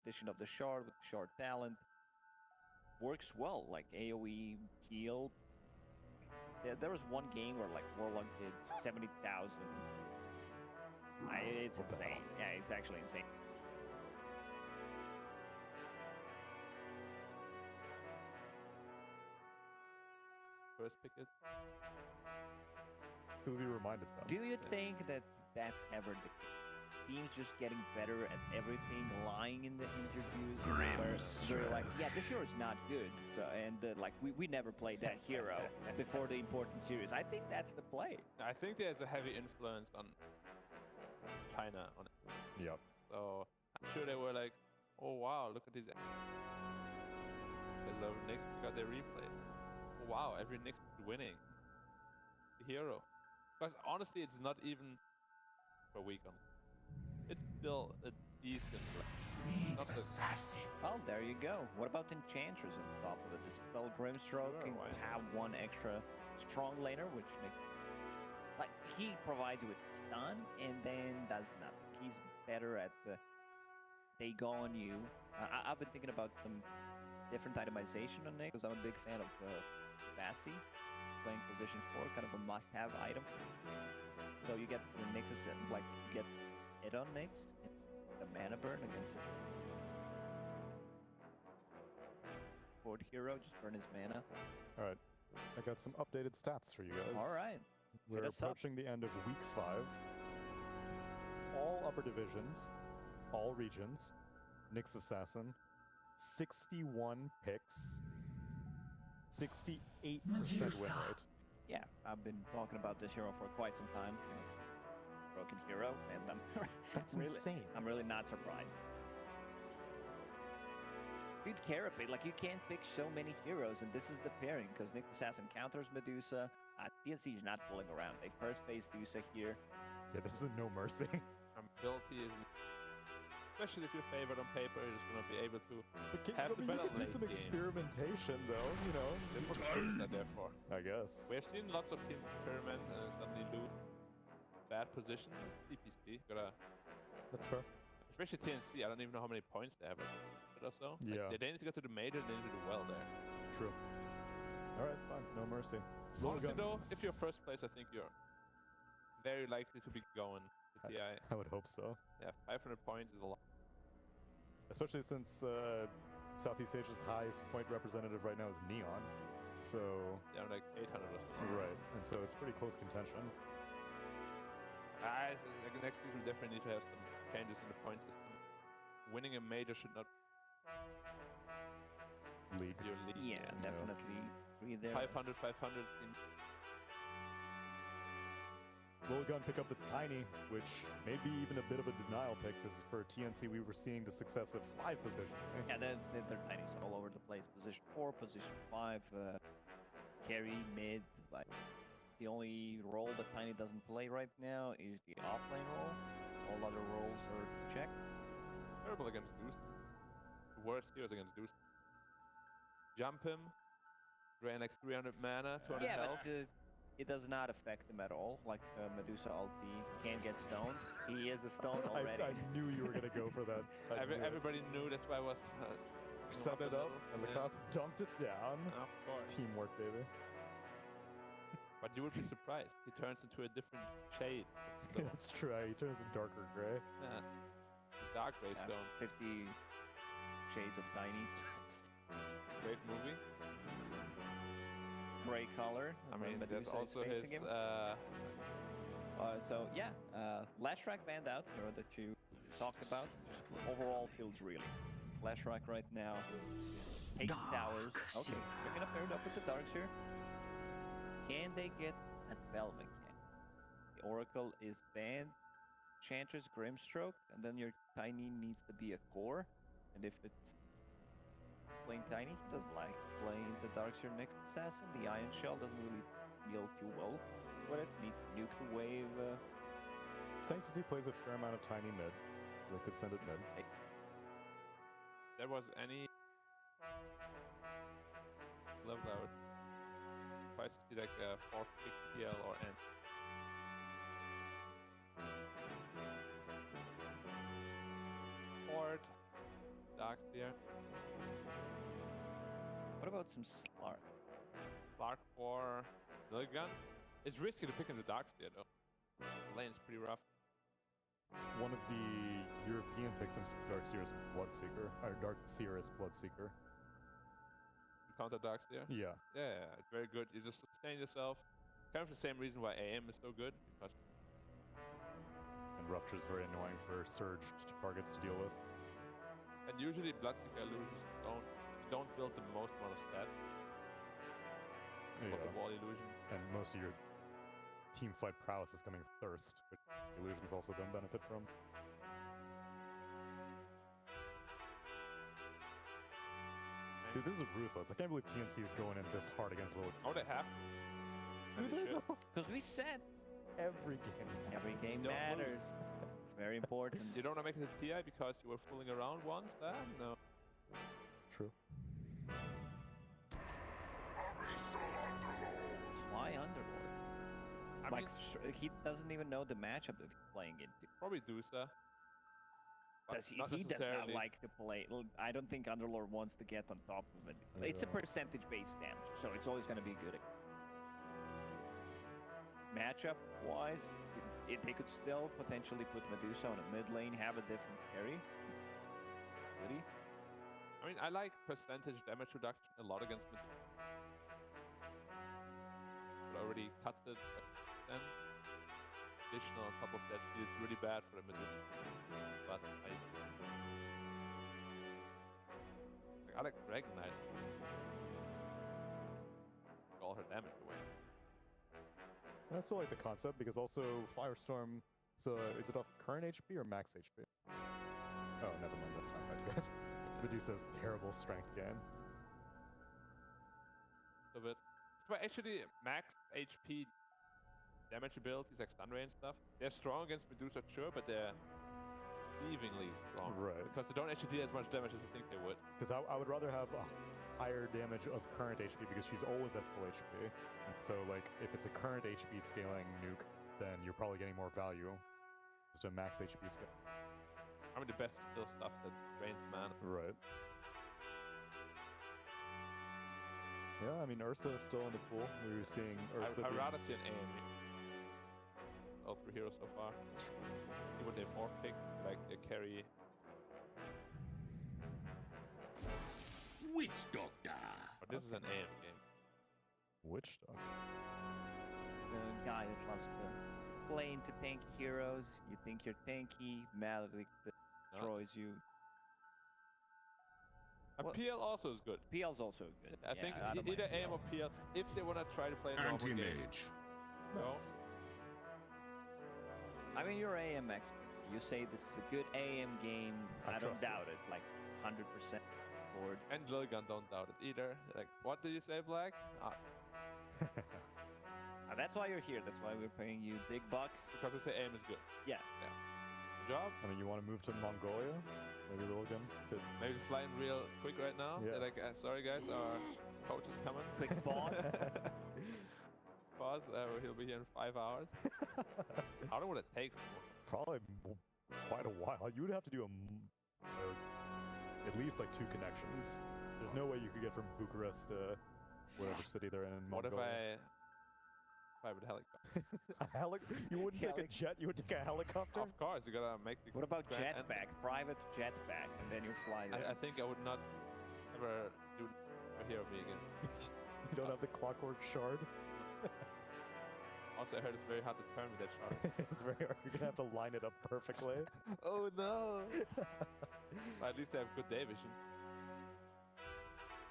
addition of the shard with shard talent works well. Like AoE heal. There was one game where like Warlock did 70,000. It's insane. Yeah, it's actually insane. First pick it. Because we reminded them. Do you think that that's ever the case? Teams just getting better at everything, lying in the interviews, where they're like, yeah, this hero is not good, so, and like we never played that hero before the important series. I think that's the play. I think there's a heavy influence on China on it. Yep. So I'm sure they were like, oh wow, look at these. There's a Nyx got their replay. Oh wow, every Nyx is winning. The hero. Because honestly, it's not even a week on. It's still a decent assassin. Well, there you go. What about Enchantress on top of it? Dispel Grimstroke Sure, and have one extra strong laner, which like he provides you with stun and then does nothing. He's better at the they go on you. I've been thinking about some different itemization on Nyx because I'm a big fan of Bassi playing position 4, kind of a must-have item. So you get the Nyx, like you get it on Nyx, the mana burn against it. Board hero, just burn his mana. All right, I got some updated stats for you guys. All right. We're approaching the end of week 5. All upper divisions, all regions, Nyx Assassin, 61 picks, 68% win rate. Yeah, I've been talking about this hero for quite some time. Broken hero, and That's really, insane. I'm really not surprised. Dude, Carapace, like you can't pick so many heroes, and this is the pairing because Nyx Assassin counters Medusa. TNC is not fooling around. They first phase Medusa here. Yeah, this is a no mercy. Ability is, especially if you're favored on paper, you're just gonna be able to But have the battle you can do some experimentation, though. You know. That's what teams are there for. I guess. We've seen lots of teams experiment and suddenly lose bad positions. DPC gotta. That's fair. Especially TNC. I don't even know how many points they have or so. Yeah. Like, they need to go to the major. They need to do well there. True. All right, fine. No mercy. Honestly, though, if you're first place, I think you're very likely to be going to TI. I would hope so. Yeah, 500 points is a lot. Especially since Southeast Asia's highest point representative right now is Neon. So. Yeah, like 800 or something. Right, and so it's pretty close contention. Like next season, we definitely need to have some changes in the point system. Winning a major should not league. Your league. Yeah, definitely agree there. 500 seems. Lilgun pick up the Tiny, which may be even a bit of a denial pick, because for TNC we were seeing the success of 5 position. Yeah, they're Tinies all over the place. Position 4, position 5, carry, mid, like the only role that Tiny doesn't play right now is the offlane role. All other roles are checked. Terrible against Deuce. The worst heroes against Deuce. Jump him. Drain like 300 mana, 200 health. But it does not affect him at all. Like Medusa ulti can get stoned. He is a stone already. I knew you were going to go for that. Everybody knew, that's why I was... set it up, and the cost dumped it down. Of course. It's teamwork, baby. But you would be surprised. He turns into a different shade. That's true. He turns a darker gray. Yeah. Dark gray stone. 50 shades of Tiny. Great movie. Gray color. I mean, that's also his... So, yeah. Last Track banned out, hero that you talked about. Overall feels really. Last Track right now. 8 towers. Okay, they're gonna pair it up with the Darks here. Can they get a Bell mechanic? The Oracle is banned. Enchantress, Grimstroke, and then your Tiny needs to be a core. And if it's playing Tiny, he doesn't like playing the Darkseer Nyx Assassin. The Iron Shell doesn't really deal too well with it. Needs to nuke the wave. Sanctity plays a fair amount of Tiny mid, so they could send it mid. Hey. There was any level out. Try to see like a 4th pick PL or N. darks here. What about some Slark? Slark for Lilgun. It's risky to pick in the darks here though. The lane's pretty rough. One of the European picks of Dark Seer is Bloodseeker, or Dark Seer is Bloodseeker. You counter darks there? Yeah. Yeah, it's very good. You just sustain yourself. Kind of the same reason why AM is so good, because And Rupture is very annoying for surged targets to deal with. and usually Bloodseeker illusions don't build the most amount of stats. Yeah. But the wall illusion. And most of your team fight prowess is coming from Thirst, which illusions also don't benefit from. Dude, this is ruthless. I can't believe TNC is going in this hard against Lilgun. Oh, they have. Do And they they should. though? Because we said Every game. every game Don't matters. lose. It's very important. You don't want to make it a TI because you were fooling around once? No. True. Why Underlord? I Like, mean, he doesn't even know the matchup that he's playing into. probably Dusa. But Does he not does not necessarily. like to play. I don't think Underlord wants to get on top of it. It's a Yeah. percentage-based damage, so it's always going to be good. Matchup-wise, they could still potentially put Medusa on a mid lane, have a different carry. Would he? I mean, I like percentage damage reduction a lot against mid. It already cuts it, but then additional on top of that speed is really bad for the mid. But I like Dragon Knight. All her damage away. I still like the concept because also Firestorm, so is it off current HP or max HP? Oh, never mind, that's not that good. Medusa's terrible strength gain. Of it. But actually, max HP damage abilities like stun ray and stuff, they're strong against Medusa, sure, but they're deceivingly strong. Right. Because they don't actually do as much damage as you think they would. Because I would rather have a higher damage of current HP because she's always at full HP. And so, like, if it's a current HP scaling nuke, then you're probably getting more value. Just a max HP scale. I mean, the best is still stuff that drains mana. Right. Yeah, I mean, Ursa is still in the pool. We were seeing Ursa. I'd being- rather see an AME. All three heroes so far. See what they fourth pick, like they carry. Witch Doctor. But this is an AM game. Witch Doctor. The guy that loves to play into tanky heroes. You think you're tanky, Maledict destroys you. And Well- PL also is good. PL's also good. I Yeah, think I don't either mind AM or PL, if they want to try to play a normal game. Anti-mage. No. Nice. I mean, you're AM expert. You say this is a good AM game. I I don't trust you. doubt it. Like 100% board. And Lilgun don't doubt it either. Like, what did you say, Black? That's why you're here. That's why we're paying you big bucks. Because we say AM is good. Yeah. Good job. I mean, you want to move to Mongolia? Maybe Lilgun could. Maybe flying real quick right now. Yeah. They're like, sorry guys, our coach is coming. Quick pause. Pause. He'll be here in 5 hours. How long would it take? Probably quite a while. You would have to do at least like 2 connections. There's no way you could get from Bucharest to whatever city they're in What if Mongolia. I would helicopter? You wouldn't take a jet, you would take a helicopter? Of course, you gotta make the. What about grand end. jetpack? Private jetpack, and then you fly there. I think I would not ever do a hero me again. You don't have the clockwork shard? Also, I heard it's very hard to turn with that shot. It's very hard. You're gonna have to line it up perfectly. Oh no! But at least they have good day vision.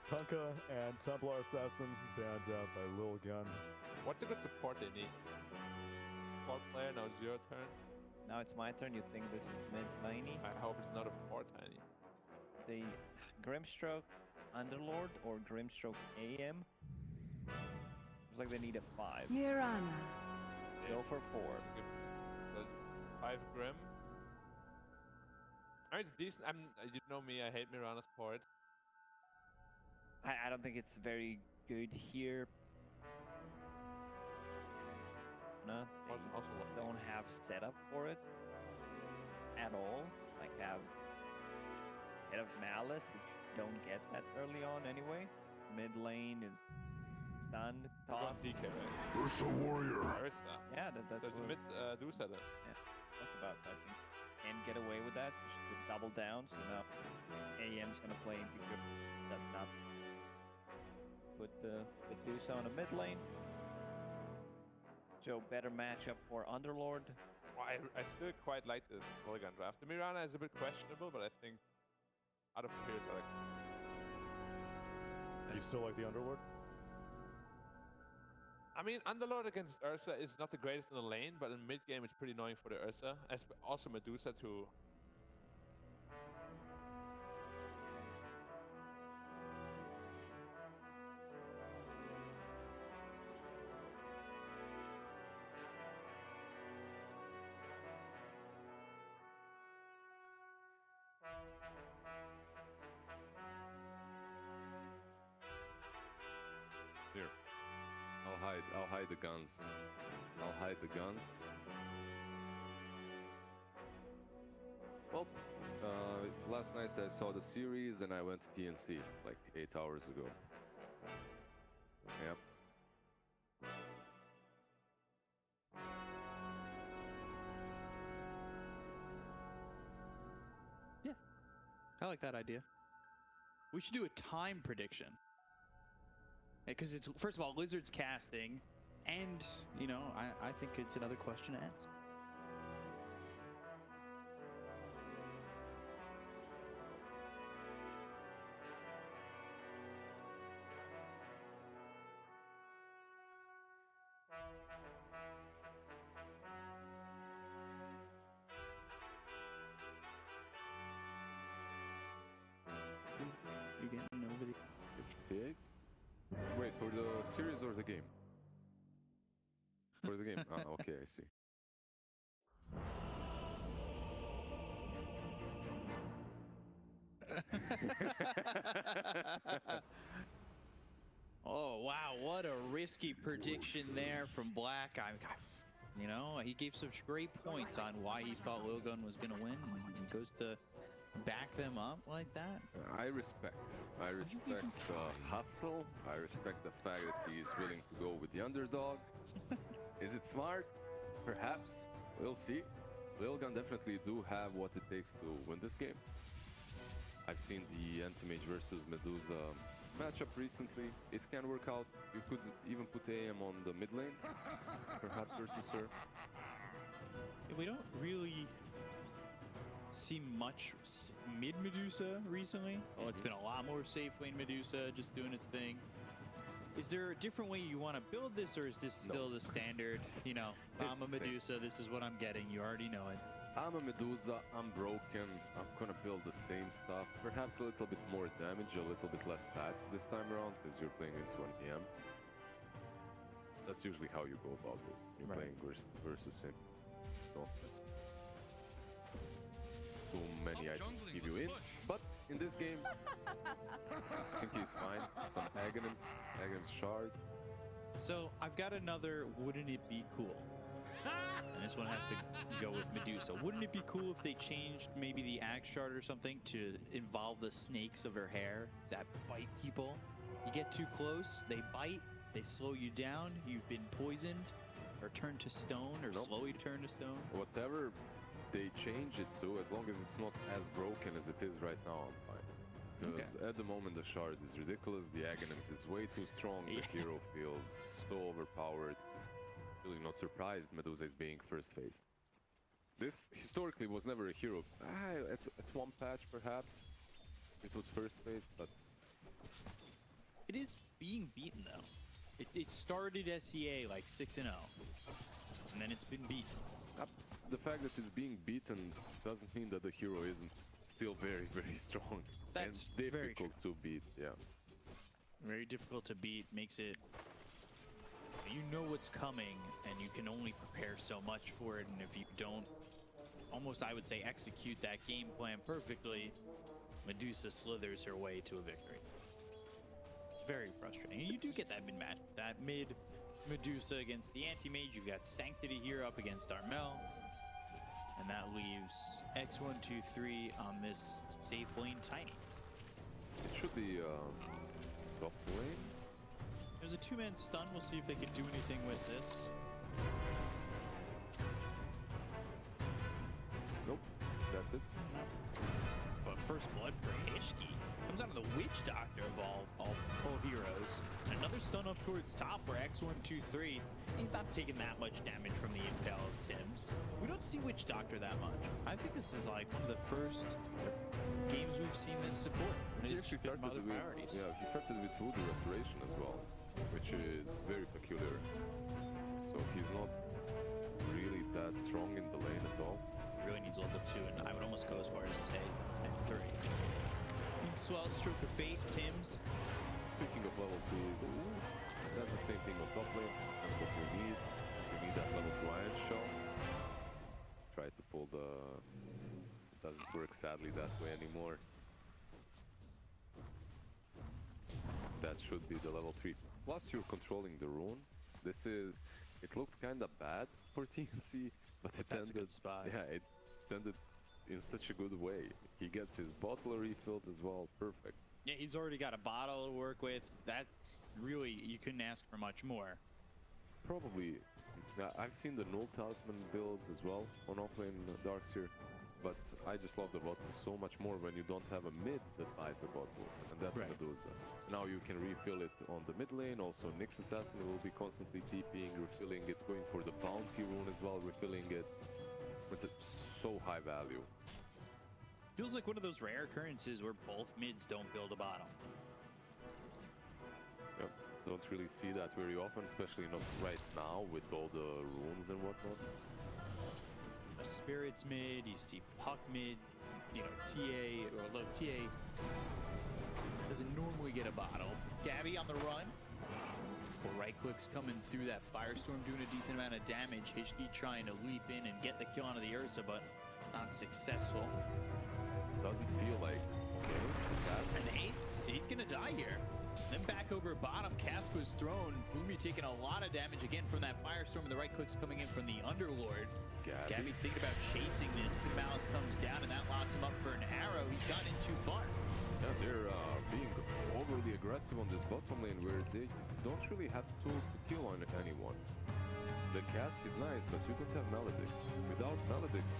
Kunkka and Templar Assassin banned out by Lilgun. What's the good support they need? Support player, now it's your turn. Now it's my turn. You think this is mid laney? I hope it's not a 4 tiny. The Grimstroke Underlord or Grimstroke AM? Looks like they need a 5. Mirana. Go for 4. Give 5 Grim. I mean, it's decent. You know me, I hate Mirana's port. I don't think it's very good here. No, they Also, don't have setup for it at all. Like have of Malice, which you don't get that early on anyway. Mid lane is stunned, We're going tossed. DK, right? Ursa warrior. Ursa. Yeah, that's There's a what mid Dusa then. talk about. I think can get away with that. Just with double down. So now AM's gonna play into good. Does not put Medusa on a mid lane. So better matchup for Underlord. Well, I still quite like this Lilgun draft. The Mirana is a bit questionable, but I think out of peers, I like. You still like the Underlord? I mean, Underlord against Ursa is not the greatest in the lane, but in mid game it's pretty annoying for the Ursa. Also Medusa to. Here. I'll hide the guns. I'll hide the guns. Well, last night I saw the series and I went to TNC like 8 hours ago. Yep. I like that idea. We should do a time prediction. Because it's, first of all, Lizard's casting, and, you know, I think it's another question to ask. You getting over the... 58? Wait, for the series or the game? For the game. Ah, okay, I see. Oh, wow, what a risky prediction there from Black. You know, he gave such great points on why he thought Lilgun was going to win, and he goes to back them up like that. I respect the hustle. I respect the fact that he is willing to go with the underdog. Is it smart? Perhaps. We'll see. Lilgun definitely do have what it takes to win this game. I've seen the Anti-Mage versus Medusa matchup recently. It can work out. You could even put AM on the mid lane, perhaps versus her. We don't really see much mid Medusa recently. Oh, it's been a lot more safe lane Medusa just doing its thing. Is there a different way you want to build this, or is this still the standard? You know, I'm a Medusa, this is what I'm getting. You already know it. I'm a Medusa, I'm broken, I'm gonna build the same stuff. Perhaps a little bit more damage, a little bit less stats this time around, because you're playing into an AM. That's usually how you go about it. You're playing versus him. Don't miss too many items to give you in. But in this game, I think he's fine. Some Aghanims shard. So I've got another wouldn't it be cool? And this one has to go with Medusa. Wouldn't it be cool if they changed maybe the Ag shard or something to involve the snakes of her hair that bite people? You get too close, they bite, they slow you down, you've been poisoned, or turned to stone, or slowly turned to stone. Whatever they change it to, as long as it's not as broken as it is right now, I'm fine. Because at the moment the shard is ridiculous, the Aghanims is way too strong, the hero feels so overpowered. Really not surprised Medusa is being first faced. This historically was never a hero. At one patch perhaps it was first faced, but It is being beaten though. It started SEA like 6-0, and then it's been beaten. the fact that it's being beaten doesn't mean that the hero isn't still very, very strong. That's and very difficult to beat, yeah. Very difficult to beat, makes it... You know what's coming, and you can only prepare so much for it, and if you don't, almost I would say, execute that game plan perfectly, Medusa slithers her way to a victory. It's very frustrating. And you do get that mid-match. That mid-Medusa against the Anti-Mage, you've got Sanctity here up against Armel. And that leaves x123 on this safe lane Tiny. It should be top lane. There's a two-man stun. We'll see if they can do anything with this. Nope, that's it. But first blood for Ishki. Comes out of the Witch Doctor of all heroes. Another stun up towards top for x123. He's not taking that much damage from the impale of Tim's. We don't see Witch Doctor that much. I think this is like one of the first games we've seen this support. He actually started with, priorities. yeah, he started with Voodoo Restoration as well, which is very peculiar. So he's not really that strong in the lane at all. Really needs level 2, and I would almost go as far as say at 3. Swell, Stroke of Fate, Tim's. Speaking of level 2s, that's the same thing on top lane. That's what we need. We need that level 2 Iron Shell. Try to pull the... It doesn't work sadly that way anymore. That should be the level 3. Plus you're controlling the rune. This is... It looked kinda bad for TNC, but it That's ended... a good spot. Yeah, it ended in such a good way. He gets his bottle refilled as well. Perfect. Yeah, he's already got a bottle to work with. That's really, you couldn't ask for much more. Probably. I've seen the null talisman builds as well on offlane Darkseer, but I just love the bottle so much more when you don't have a mid that buys the bottle, and that's Right. Medusa. Now you can refill it on the mid lane. Also, Nyx Assassin will be constantly TPing, refilling it, going for the bounty rune as well, refilling it. It's so high value. Feels like one of those rare occurrences where both mids don't build a bottle. Yep. Don't really see that very often, especially not right now with all the runes and whatnot. A Spirits mid, you see Puck mid, you know, TA, or look, TA doesn't normally get a bottle. Gabbi on the run. Well, right click's coming through that Firestorm, doing a decent amount of damage. Hishki trying to leap in and get the kill onto the Ursa, but not successful. This doesn't feel like, okay, that's And Ace, he's gonna die here. Then back over bottom, Cask was thrown. Boomy taking a lot of damage again from that Firestorm, and the right click's coming in from the Underlord. Gabbi thinking about chasing this. Pin Malice comes down, and that locks him up for an arrow. He's gotten in too far. Yeah, they're being overly aggressive on this bottom lane where they don't really have tools to kill on anyone. The cask is nice, but you don't have Maledict. Without Maledict,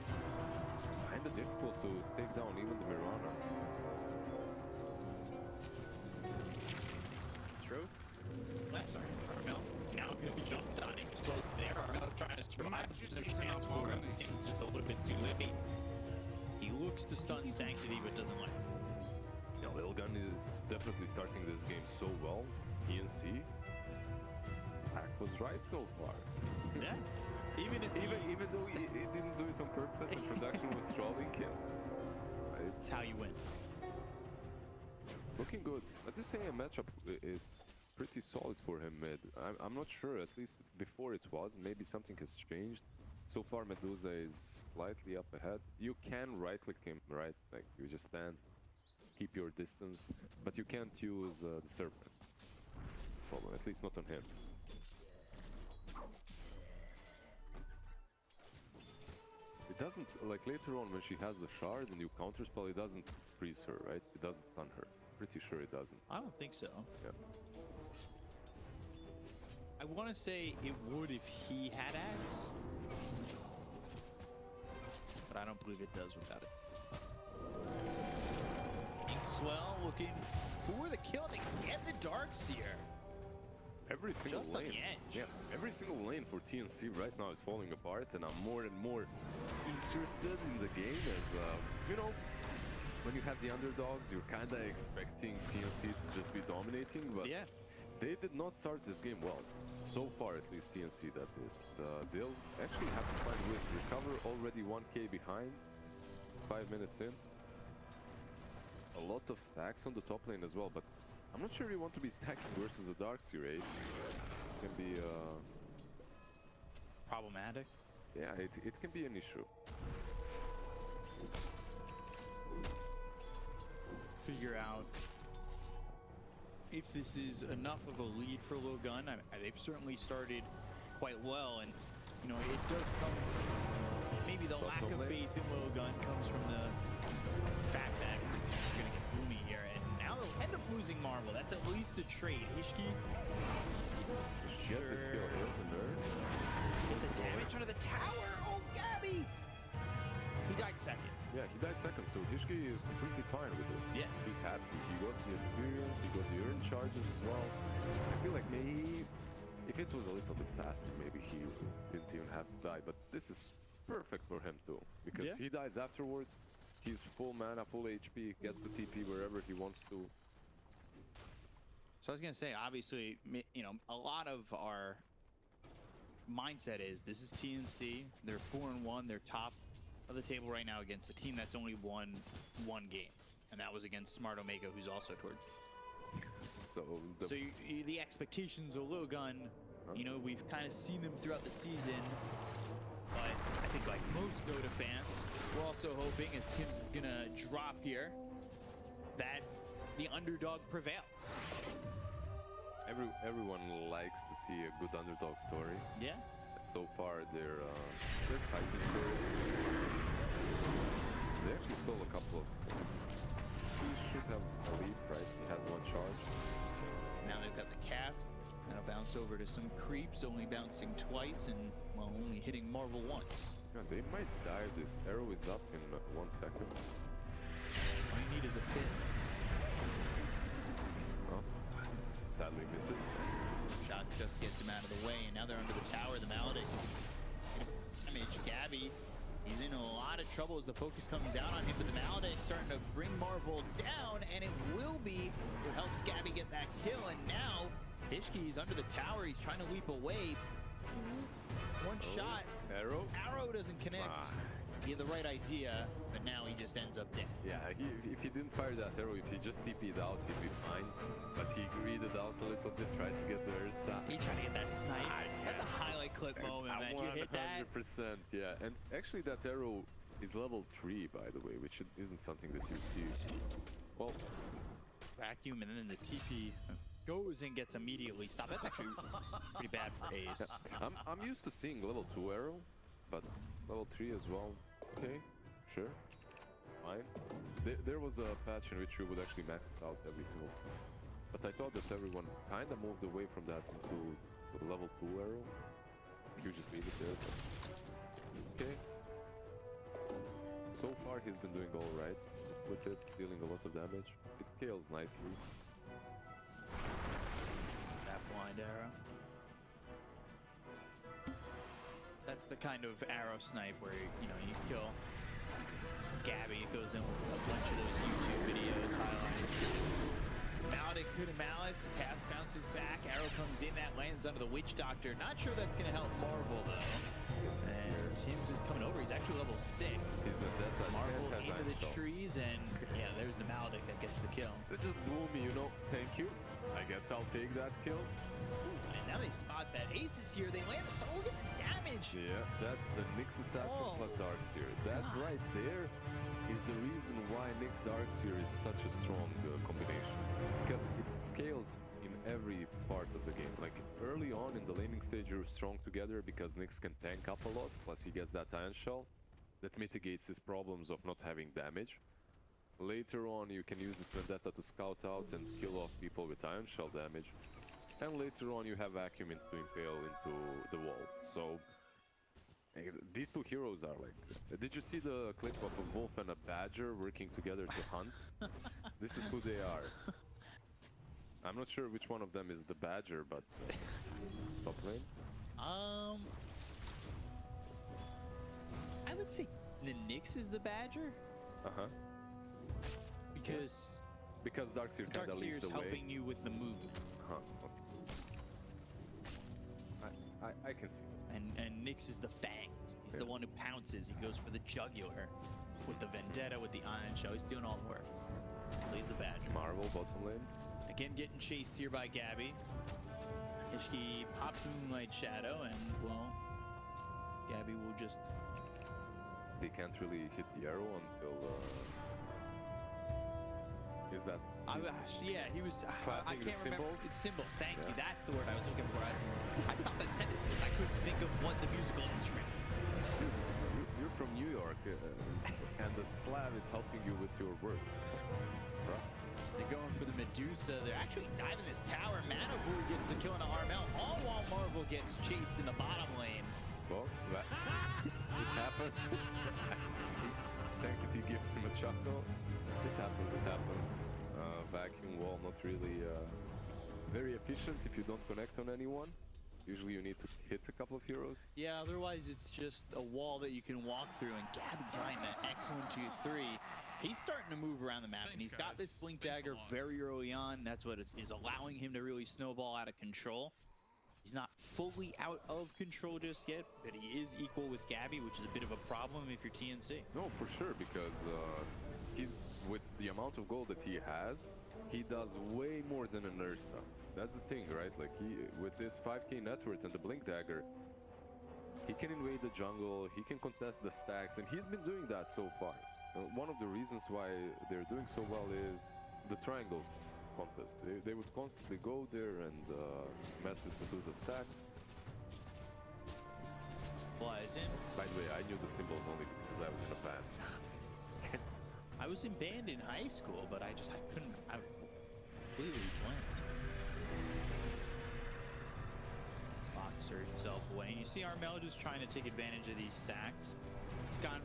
kinda difficult to take down even the Mirana. True. Sorry, Armel. Now gonna be jumped on. He's close there. Armel trying to survive. Just understands for him. It's just a little bit too late. He looks to stun Sanctity, but doesn't like it. Yeah, Lilgun is definitely starting this game so well. TNC, Pack was right so far. Yeah. Even though he didn't do it on purpose and production was trolling him. Right? It's how you win. It's looking good. But this AM matchup is pretty solid for him mid. I'm not sure, at least before it was. Maybe something has changed. So far Medusa is slightly up ahead. You can right click him, right? Like you just stand, keep your distance, but you can't use the Serpent. Problem, at least not on him. It doesn't, like later on when she has the shard and you counterspell, it doesn't freeze her, right? It doesn't stun her. Pretty sure it doesn't. I don't think so. Yeah. I want to say it would if he had Axe, but I don't believe it does without it. Swell looking for the kill to get the Darkseer. Every single Just on lane, the edge. yeah, every single lane for TNC right now is falling apart, and I'm more and more interested in the game as, you know, when you have the underdogs, you're kind of expecting TNC to just be dominating, but Yeah. they did not start this game well. So far, at least TNC, that is. They'll actually have to find ways to recover, already 1k behind, 5 minutes in. A lot of stacks on the top lane as well, but I'm not sure you want to be stacking versus a Darkseer Ace. It can be, Problematic. yeah, it can be an issue. Figure out if this is enough of a lead for Lilgun. They've certainly started quite well, and you know it does come maybe maybe the lack of faith in Lilgun comes from the fact that we're gonna get Boomy here, and now they'll end up losing Marvel. That's at least a trade. Hishki. Get the skill is in there. Get the damage under the tower. Oh, Gabbi! He died second. Yeah, he died second, so Hishki is completely fine with this. Yeah. He's happy. He got the experience, he got the earned charges as well. I feel like maybe if it was a little bit faster, maybe he didn't even have to die. But this is perfect for him too, because he dies afterwards. He's full mana, full HP, gets the TP wherever he wants to. So I was gonna say, obviously, you know, a lot of our mindset is this is TNC. They're 4-1. They're top of the table right now against a team that's only won one game, and that was against Smart Omega, who's also towards. So the expectations of Lilgun, you know, we've kind of seen them throughout the season, but I think like most Dota fans, we're also hoping as Tim's is gonna drop here, that the underdog prevails. Everyone likes to see a good underdog story. Yeah. And so far, they're fighting for it. They actually stole a couple of. He should have a lead, right? He has one charge. Now they've got the cast. That'll bounce over to some creeps, only bouncing twice and, well, only hitting Marvel once. Yeah, they might die. This arrow is up in 1 second. All you need is a pin. Well, sadly misses. Shot just gets him out of the way, and now they're under the tower. The Maledict is gonna damage Gabbi. He's in a lot of trouble as the focus comes out on him, but the Maledict's starting to bring Marvel down, and it will be what helps Gabbi get that kill. And now Hishki's under the tower. He's trying to leap away. One shot. Arrow. Arrow doesn't connect. He had the right idea, but now he just ends up dead. Yeah, if he didn't fire that arrow, if he just TP'd out, he'd be fine. But he greeded out a little bit, tried to get the Ursa. He tried to get that snipe. That's a highlight clip moment, man. You hit that. 100%, yeah. And actually that arrow is level 3, by the way, which isn't something that you see. Well, Vacuum, and then the TP goes and gets immediately stopped. That's actually pretty bad for Ace. yeah. I'm used to seeing level 2 arrow, but level 3 as well. Okay, sure, fine. There was a patch in which you would actually max it out every single time. But I thought that everyone kind of moved away from that into the level 2 arrow. You just leave it there. But... Okay. So far he's been doing all right with it, dealing a lot of damage. It scales nicely. That blind arrow. That's the kind of arrow snipe where, you know, you kill Gabbi. It goes in with a bunch of those YouTube videos, highlights. Maledict could have malice. Cast bounces back. Arrow comes in. That lands under the Witch Doctor. Not sure that's going to help Marvel, though. And Tim's is coming over. He's actually level 6. Marvel into the trees, and yeah, there's the Maledict that gets the kill. It just blew me, you know. Thank you. I guess I'll take that kill. And now they spot that Ace is here. They land the soul. Look at the damage. Yeah, that's the Nyx Assassin plus Darkseer. That right there is the reason why Nyx Darkseer is such a strong combination. Because it scales in every part of the game. Like early on in the laning stage, you're strong together because Nyx can tank up a lot. Plus he gets that Iron Shell that mitigates his problems of not having damage. Later on, you can use this Vendetta to scout out and kill off people with Iron Shell damage. And later on, you have Vacuum to impale into the wall. So, these two heroes are like... Did you see the clip of a wolf and a badger working together to hunt? This is who they are. I'm not sure which one of them is the badger, but... top lane? I would say the Nyx is the badger. Uh-huh. Because Darkseer kind of leads the way. helping you with the movement. Huh, okay. I can see. And Nyx is the fangs. He's the one who pounces. He goes for the jugular with the Vendetta, with the Iron Shell. He's doing all the work. Plays the badger. Marvel bottom lane. Again, getting chased here by Gabbi. Hishki pops Moonlight Shadow, and, well, Gabbi will just... They can't really hit the arrow until... Is that... yeah, he was... I can't remember. Symbols? It's symbols, thank you. That's the word I was looking for. I stopped that sentence because I couldn't think of what the musical instrument. You're from New York, and the Slav is helping you with your words. Bruh. They're going for the Medusa. They're actually diving this tower. Manabu gets the kill on Armel, all while Marvel gets chased in the bottom lane. Well, it happens. Sanctity gives him a chuckle. It happens, it happens. Vacuum wall not really very efficient if you don't connect on anyone. Usually you need to hit a couple of heroes. Yeah, otherwise it's just a wall that you can walk through, and Gabbi trying that x123. He's starting to move around the map, and he's got this blink dagger very early on. That's what is allowing him to really snowball out of control. He's not fully out of control just yet, but he is equal with Gabbi, which is a bit of a problem if you're TNC. No, for sure, because he's with the amount of gold that he has, he does way more than an Ursa. That's the thing, right? Like with this 5k net worth and the blink dagger, he can invade the jungle, he can contest the stacks, and he's been doing that so far. One of the reasons why they're doing so well is the triangle contest. They would constantly go there and mess with Medusa stacks. Flies in. By the way, I knew the symbols only because I was in a band. I was in band in high school, but I couldn't. I completely blanked. Fox surged himself away, and you see Armel just trying to take advantage of these stacks. He's gone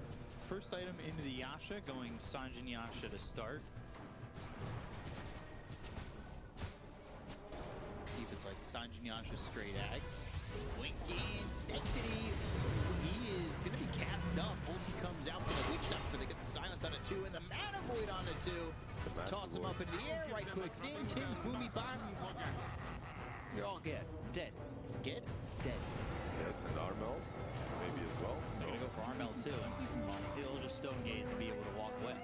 first item into the Yasha, going Sanjin Yasha to start. See if it's like Sanjin Yasha straight Ags. Winking Sanctity. He is gonna be cast up. Ulti comes out for the Witch Doctor. They get the silence on a 2 and the Mana Void on a 2. Toss him up into the air, right click. Same Tim's Boomy Bomb. You're all dead. Dead. Dead? Dead. And Armel, maybe as well. They're gonna go for Armel too. He'll just stone gaze and be able to walk away.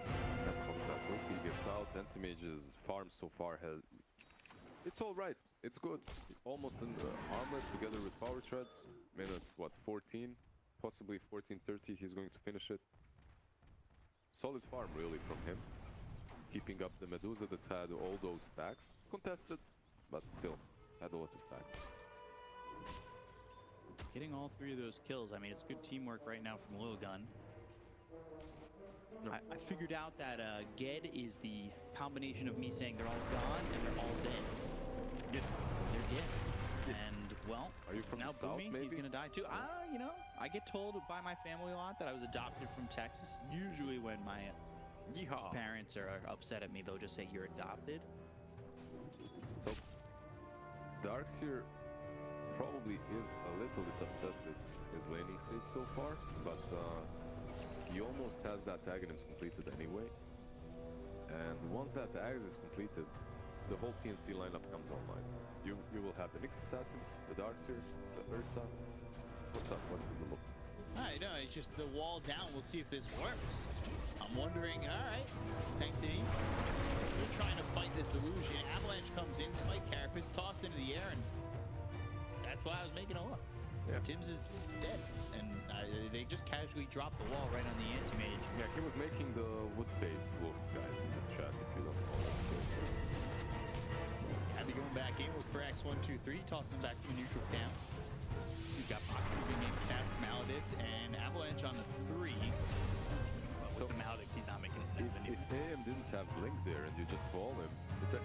That comes that ulti, gets out. Anti-Mage's farm so far has... It's alright. It's good. Almost in the armlet together with power treads. Minute, what, 14? Possibly 14:30. He's going to finish it. Solid farm, really, from him. Keeping up the Medusa that had all those stacks. Contested, but still had a lot of stacks. Getting all 3 of those kills. I mean, it's good teamwork right now from Lilgun. No. I figured out that Ged is the combination of me saying they're all gone and they're all dead. Good. They're dead. And, well, Are you from now the south, Boomy, maybe? he's gonna die too. You know, I get told by my family a lot that I was adopted from Texas. Usually when my Yeehaw! parents are upset at me, they'll just say, you're adopted. So, Darkseer probably is a little bit upset with his laning stage so far, but he almost has that Aghanims completed anyway. And once that Aghs is completed, the whole TNC lineup comes online. You will have the Nyx Assassin, the Darkseer, the Ursa. What's up? What's with the look? I know, it's just the wall down. We'll see if this works. I'm wondering, alright, Sanctity. They're trying to fight this illusion. Avalanche comes in, Spike Carapace, tossed into the air, and that's why I was making a look. Yeah. Tim's is dead, and they just casually dropped the wall right on the anti-mage. Yeah, he was making the wood face look, guys, in the chat, if you don't know that. Gabbi going back in with for x123, tossing back to a neutral camp. You've got Bach moving in, cast Maledict, and Avalanche on the 3. But So, with the Maledict, he's not making it. If AM didn't have Blink there and you just call him, it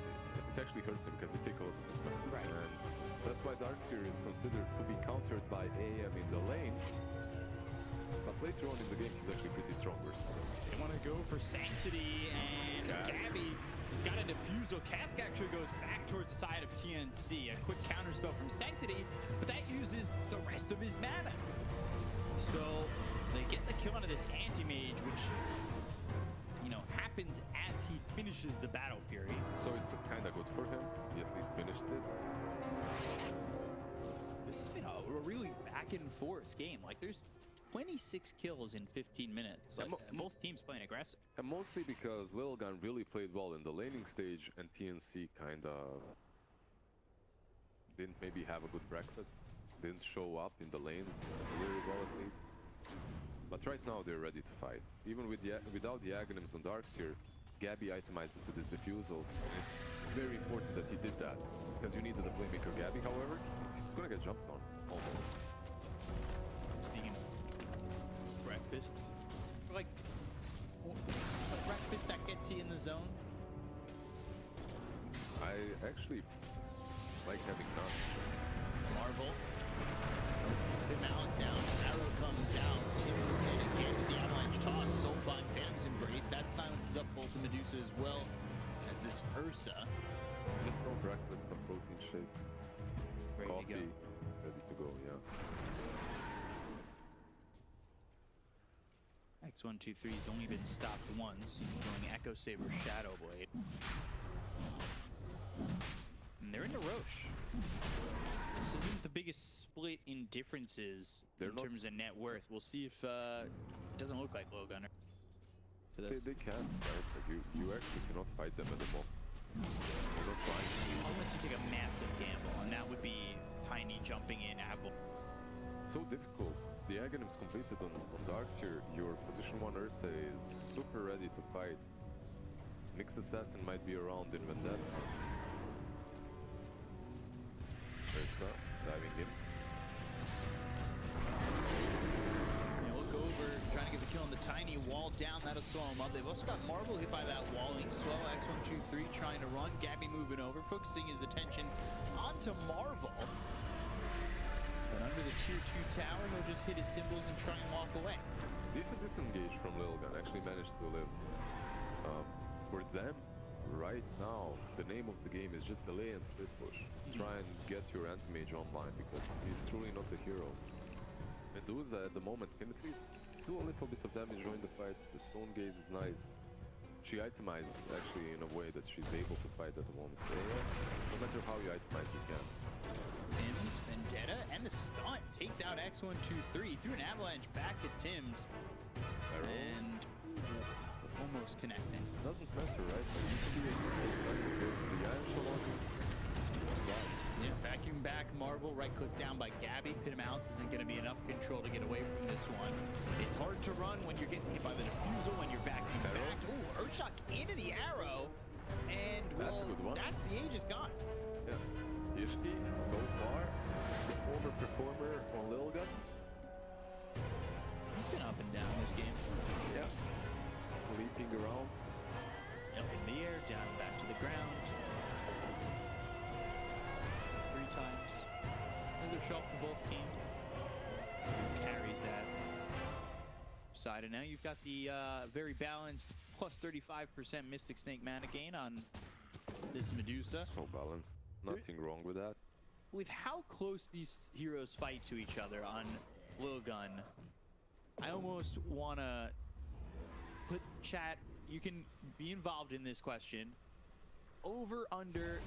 actually hurts him because you take a lot of his mana. Right. And that's why Darkseer is considered to be countered by AM in the lane. But later on in the game, he's actually pretty strong versus him. They want to go for Sanctity, and Gabbi has got a defusal. Cask actually goes back towards the side of TNC. A quick counterspell from Sanctity, but that uses the rest of his mana. So they get the kill onto this anti-mage, which, you know, happens as he finishes the battle fury. So it's kind of good for him. He at least finished it. This has been a really back and forth game. Like, there's 26 kills in 15 minutes. Like, both teams playing aggressive. And mostly because Lilgun really played well in the laning stage and TNC kind of didn't maybe have a good breakfast. Didn't show up in the lanes very well at least. But right now they're ready to fight. Even with without the Aghanims on Darkseer, Gabbi itemized into this defusal. It's very important that he did that, because you needed a playmaker. Gabbi, however, he's gonna get jumped on, almost. Speaking of breakfast, like a breakfast that gets you in the zone? I actually like having none. Marvel. The mouse down. Arrow comes out. Tips and again with the avalanche toss. Sold by Phantom's Embrace. That silences up both the Medusa as well as this Ursa. Just no breakfast, some protein shake. Ready Coffee, to go. ready to go, yeah. X123's only been stopped once. He's going Echo Saber Shadow Blade. And they're into Roche. This isn't the biggest split in differences They're in not- terms of net worth. We'll see if it doesn't look like Lilgun to this. They can, right? Like you actually cannot fight them at the moment. They're not trying to. Unless you take a massive gamble, and that would be Tiny jumping in Apple. So difficult. The Aghanim's completed on Darkseer. Your position 1 Ursa is super ready to fight. Mixed Assassin might be around in Vendetta. Ursa diving in. They look over, trying to get the kill on the Tiny. Wall down, that'll slow him up. They've also got Marvel hit by that walling swell. X123 trying to run. Gabbi moving over, focusing his attention onto Marvel. But under the tier 2 tower, he'll just hit his symbols and try and walk away. Decent disengage from Lilgun. Actually managed to live. For them, right now, the name of the game is just delay and split push. Try and get your anti-mage online because he's truly not a hero. Medusa at the moment can at least do a little bit of damage during the fight. The Stone Gaze is nice. She itemized actually in a way that she's able to fight at the moment. No matter how you itemize, you can. Tim's, Vendetta, and the stun takes out X123 through an avalanche back at Tim's. Arrow. And almost connecting. Doesn't matter, right? Like, you can be as done because the Iron Shalom is gone. Yeah, vacuum back, Marvel, right click down by Gabbi. Pit Mouse isn't going to be enough control to get away from this one. It's hard to run when you're getting hit by the defusal, when you're vacuum back. Ooh, Earthshock into the arrow. And, That's a good one. that's the Aegis gone. Yeah. Ishki, so far, the former performer on Lilgun. He's been up and down this game. Yeah. Leaping around. Up in the air, down, back to the ground. 3 times. Another shot for both teams. Carries that side. And now you've got the very balanced plus 35% Mystic Snake mana gain on this Medusa. So balanced. Nothing wrong with that. With how close these heroes fight to each other on Lilgun, I almost want to put chat, you can be involved in this question. Over, under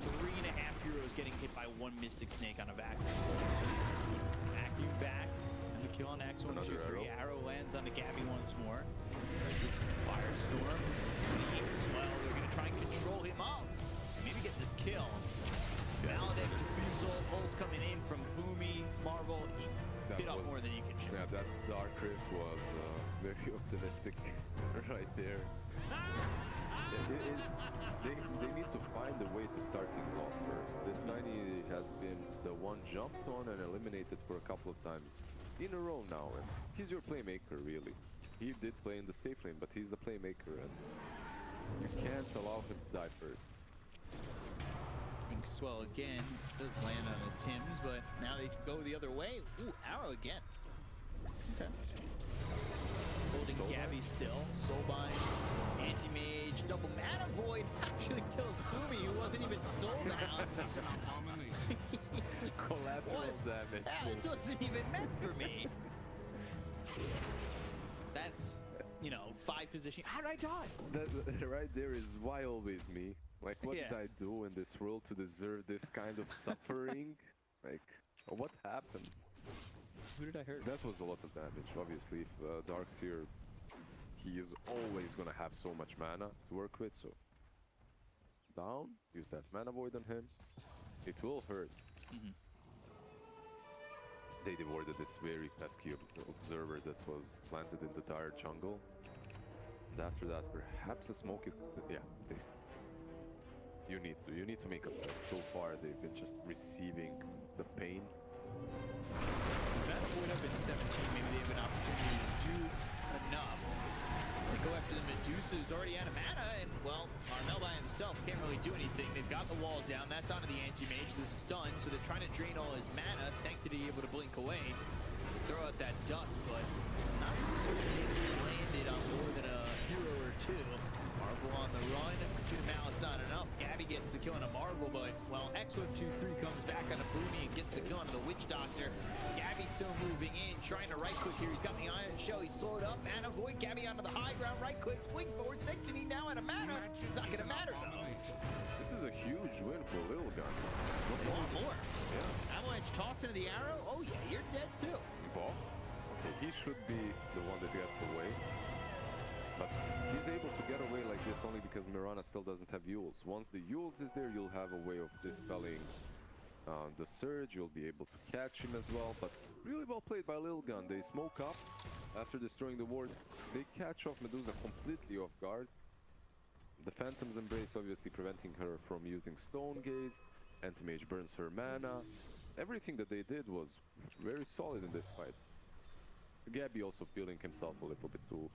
3.5 heroes getting hit by 1 Mystic Snake on a vacuum. Vacuum back, and the kill on X123. Arrow lands on the Gabbi once more. Just Firestorm, the ink swell, they're going to try and control him up. Maybe get this kill. Maledict, Defusal, ults coming in from Boomy, Marvel. Hit off more than you can chew. Yeah, that Dark Rift was very optimistic right there. They need to find a way to start things off first. This Tiny has been the one jumped on and eliminated for a couple of times in a row now. And he's your playmaker, really. He did play in the safe lane, but he's the playmaker, and you can't allow him to die first. Ink swell again, does land on the Tims, but now they go the other way. Ooh, arrow again. Okay. Holding Gabbi still. Soulbind, Anti-Mage, double mana void actually kills Boomy, who wasn't even sold out. Collateral damage. This wasn't even meant for me. That's, you know, 5 position. How did I die? That right there is why always me. Like, what Yeah. did I do in this world to deserve this kind of suffering? Like, what happened? Who did I hurt? That was a lot of damage. Obviously, if Darkseer, he is always gonna have so much mana to work with, so... Down, use that mana void on him. It will hurt. They devoided this very pesky observer that was planted in the dire jungle. And after that, perhaps the smoke is... Yeah, you need to make a play. So far, they've been just receiving the pain. If that would have been 17, maybe they have an opportunity to do enough. They go after the Medusa, who's already out of mana, and, well, Armel by himself can't really do anything. They've got the wall down. That's onto the anti-mage. The stun, so they're trying to drain all his mana. Sanctity able to blink away. Throw out that dust, but not certain it landed on more than a hero or two. Marvel on the run. Two Malice not enough. Gabbi gets the kill on a Marvel, but, well, x123 comes back on a Boomy and gets the kill on the Witch Doctor. Gabbi still moving in, trying to right click here. He's got the Iron Shell. He's slowed up. Mana Void. Gabbi onto the high ground. Right clicks. Blink forward. Sanctity now out of mana. It's not going to matter, though. This is a huge win for Lilgun. They want more. Yeah. Avalanche toss into the arrow. Oh, yeah, you're dead, too. Ball. Okay, he should be the one that gets away. But he's able to get away like this only because Mirana still doesn't have Yules. Once the Yules is there, you'll have a way of dispelling the Surge. You'll be able to catch him as well. But really well played by Lilgun. They smoke up after destroying the ward. They catch off Medusa completely off guard. The Phantom's Embrace obviously preventing her from using Stone Gaze. Anti-Mage burns her mana. Everything that they did was very solid in this fight. Gabbi also feeling himself a little bit too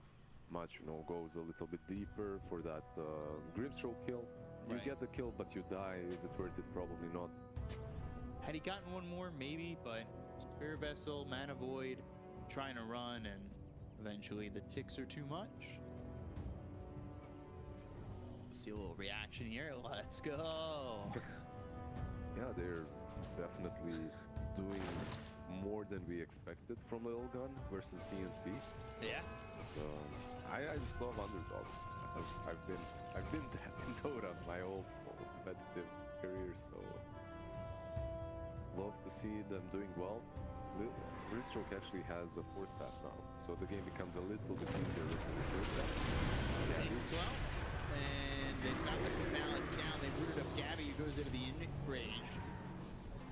much, you know, goes a little bit deeper for that Grimstroke kill. You Right. get the kill, but you die. Is it worth it? Probably not. Had he gotten one more, maybe, but Spare Vessel, Mana Void, trying to run, and eventually the ticks are too much. See a little reaction here. Let's go. Yeah, they're definitely doing more than we expected from Lilgun versus TNC. Yeah. I just love underdogs. I've been that in Dota my whole competitive career, so love to see them doing well. Grimstroke actually has a 4-stat now, so the game becomes a little bit easier versus the 6-stat. Well, and they've got the Malice down. They booted up Gabbi, who goes into the range.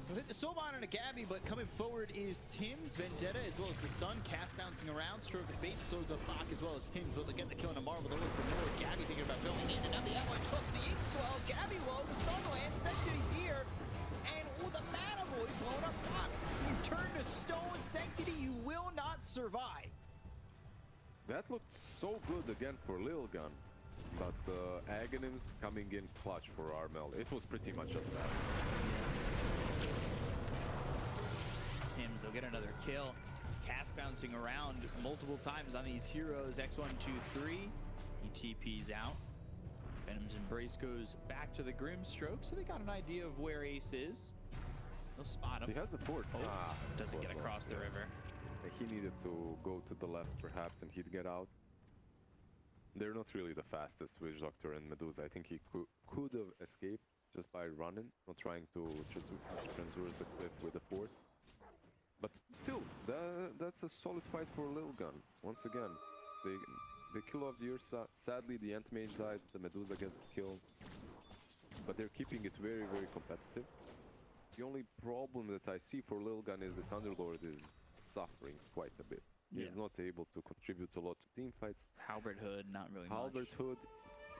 We'll hit the Soulbond on a Gabbi, but coming forward is Tim's Vendetta, as well as the stun. Cast bouncing around. Stroke of Fate slows up Bach, as well as Tim's. Will they get the kill on a Marvel? They're looking for more. Gabbi thinking about going in, and now the Avalanche hook. The 8 swell. Gabbi low. The stun lands. Sanctity's here. And the Mana Void blown up top. You turn to stone. Sanctity, you will not survive. That looked so good again for Lilgun, but Aghanims coming in clutch for Armel. It was pretty much just that. Tim's, they'll get another kill. Cast bouncing around multiple times on these heroes. x123, he TP's out. Venom's Embrace goes back to the Grimstroke, so they got an idea of where Ace is. They'll spot him. He has a force. Doesn't get across the river. He needed to go to the left perhaps and he'd get out. They're not really the fastest, Witch Doctor and Medusa. I think he could have escaped just by running, not trying to just transverse the cliff with the force. But still, that's a solid fight for Lilgun. Once again, they kill off the Ursa. Sadly, the Anti-Mage dies, the Medusa gets the kill. But they're keeping it very, very competitive. The only problem that I see for Lilgun is this Underlord is suffering quite a bit. He's not able to contribute a lot to team fights. Halberd Hood, not really Halberd much. Hood,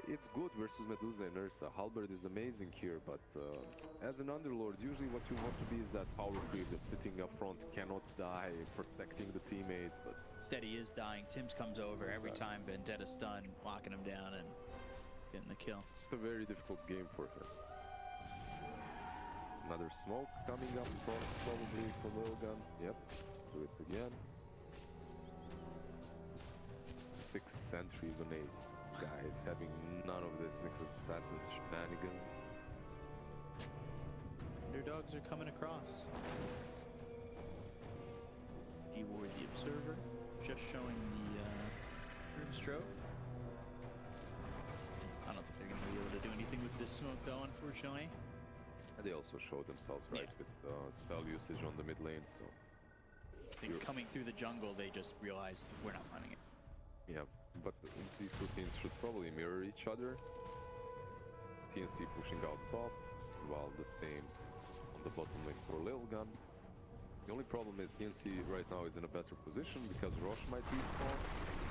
it's good versus Medusa and Ursa. Halberd is amazing here, but as an Underlord, usually what you want to be is that power creep that's sitting up front, cannot die, protecting the teammates. But Steady is dying. Tim's comes over every time. Vendetta stun, locking him down and getting the kill. just a very difficult game for him. Another smoke coming up, probably from Lilgun. Yep, do it again. 6 sentries on Ace. This guy is having none of this Nexus Assassin's shenanigans. Underdogs are coming across. Deward the Observer, just showing the Grimstroke. I don't think they're going to be able to do anything with this smoke though, unfortunately. And they also showed themselves, right, with spell usage on the mid lane, so... I think coming through the jungle, they just realized we're not running it. Yeah, but these two teams should probably mirror each other. TNC pushing out top, while the same on the bottom lane for Lilgun. The only problem is TNC right now is in a better position because Rosh might respawn,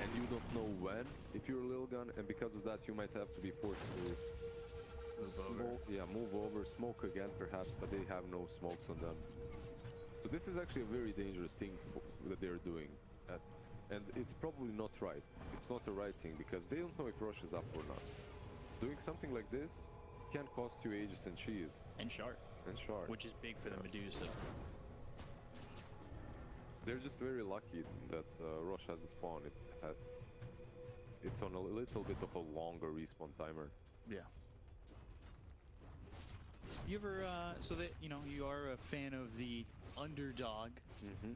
and you don't know when if you're Lilgun, and because of that you might have to be forced to move over, smoke again perhaps, but they have no smokes on them. So this is actually a very dangerous thing that they're doing. And it's probably not right. It's not a right thing because they don't know if Roche is up or not. Doing something like this can cost you Aegis and Cheese. And Shard. And Shard. Which is big for the Medusa. They're just very lucky that Roche has a spawn. It's on a little bit of a longer respawn timer. Yeah. You ever, so that, you know, you are a fan of the underdog. Mm-hmm.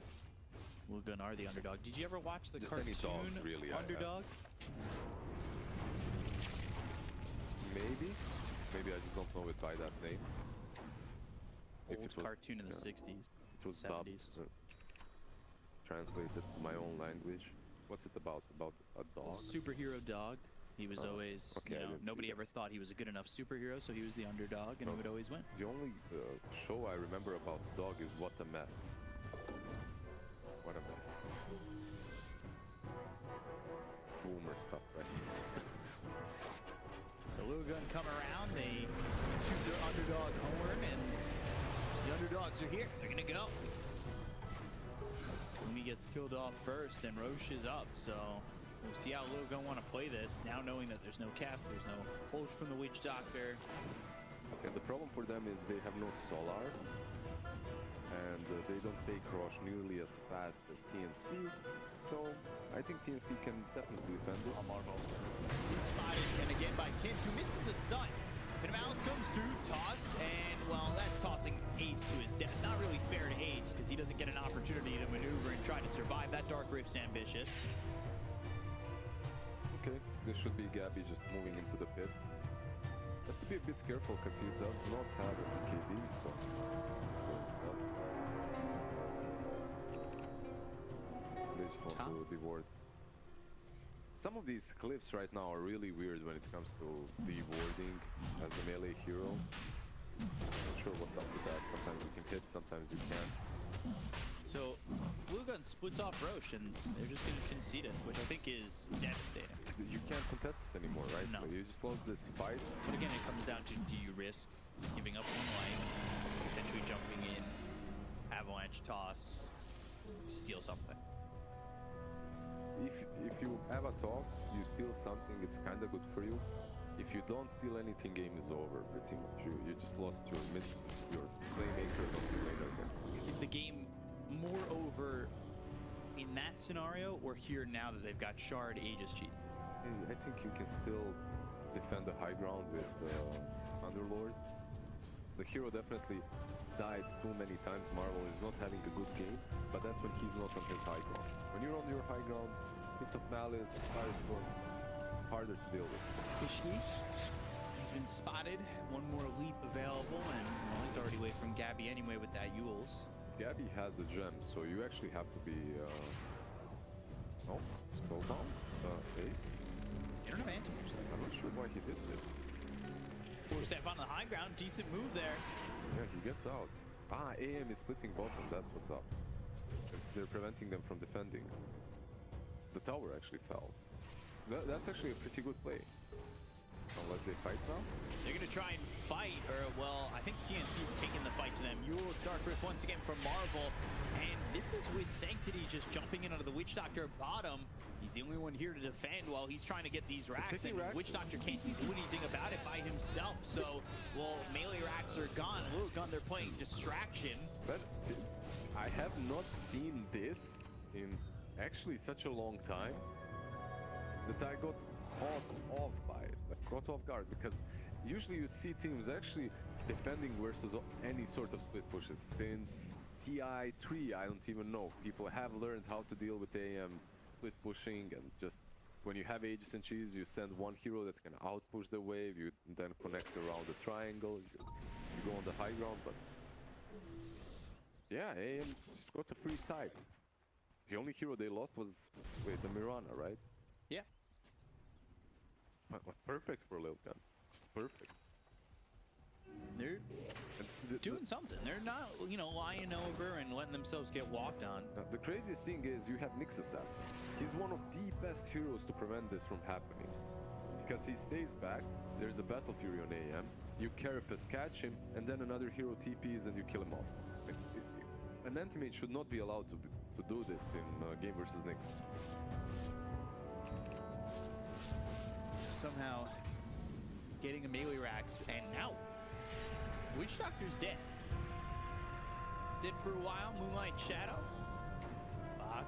Lilgun are the underdog. Did you ever watch the Just any cartoon dogs, really, Underdog? Maybe. Maybe I just don't know it by that name. If Old it was- cartoon in the yeah. 60s. It was dubbed, 70s. translated to my own language. What's it about? About a dog? Superhero dog. He was always, okay, I you know, didn't see nobody that. ever thought he was a good enough superhero, so he was the underdog and No. he would always win. The only show I remember about the dog is What a Mess. What a mess. Boomer stuff, right? So Lilgun come around, they shoot their underdog horn, and the underdogs are here. They're gonna go. Lumi gets killed off first, and Roche is up. So we'll see how Lilgun want to play this. Now knowing that there's no cast, there's no ult from the Witch Doctor. And the problem for them is they have no Solar. And they don't take Roche nearly as fast as TNC. So I think TNC can definitely defend this. He's spotted, and again by Tins, who misses the stun. And Malice comes through, toss, and well, that's tossing Ace to his death. Not really fair to Ace, because he doesn't get an opportunity to maneuver and try to survive. That Dark Rift's ambitious. Okay, this should be Gabbi just moving into the pit. Has to be a bit careful because he does not have a BKB, so instead. They just want to deward. Some of these clips right now are really weird when it comes to dewarding as a melee hero. Not sure what's up with that. Sometimes you can hit, sometimes you can't. So, Lilgun splits off Roche, and they're just going to concede it, which I think is devastating. You can't contest it anymore, right? No. You just lost this fight. But again, it comes down to, do you risk giving up one life, potentially jumping in, avalanche toss, steal something? If you have a toss, you steal something, it's kind of good for you. If you don't steal anything, game is over pretty much. You just lost your playmaker, not your laner again. Is the game more over in that scenario, or here now that they've got Shard, Aegis cheat? I think you can still defend the high ground with Underlord. The hero definitely died too many times. Marvel is not having a good game, but that's when he's not on his high ground. When you're on your high ground, hit of Malice, Firestorm, it's harder to deal with. Ishni, he's been spotted. One more leap available, and well, he's already away from Gabbi anyway with that Yules. Gabbi has a gem, so you actually have to be... Skullbound? Ace? Get an advantage. I'm not sure why he did this. Step on the high ground, decent move there. Yeah, he gets out. AM is splitting bottom, that's what's up. They're preventing them from defending. The tower actually fell. That's actually a pretty good play. Unless they fight now? They're going to try and fight, or, well, I think TNC's taking the fight to them. Yule's Dark Rift once again from Marvel. And this is with Sanctity just jumping in under the Witch Doctor bottom. He's the only one here to defend while he's trying to get these racks. And racks. Witch Doctor can't do anything about it by himself. So, well, melee racks are gone. Lilgun, they're playing distraction. But I have not seen this in actually such a long time that I got caught off by it. Caught off guard, because usually you see teams actually defending versus any sort of split pushes. Since TI3, I don't even know. People have learned how to deal with AM split pushing, and just when you have Aegis and Cheese, you send one hero that can outpush the wave, you then connect around the triangle, you go on the high ground, but yeah, AM just got a free side. The only hero they lost was, wait, the Mirana, right? Yeah. Perfect for Lilgun. Just perfect. They're doing something. They're not, you know, lying over and letting themselves get walked on. The craziest thing is you have Nyx Assassin. He's one of the best heroes to prevent this from happening. Because he stays back, there's a Battle Fury on AM, you Carapace catch him, and then another hero TPs and you kill him off. An Antimage should not be allowed to to do this in game versus Nyx. Somehow getting a melee racks, and now Witch Doctor's dead. Did for a while, Moonlight Shadow. Bach.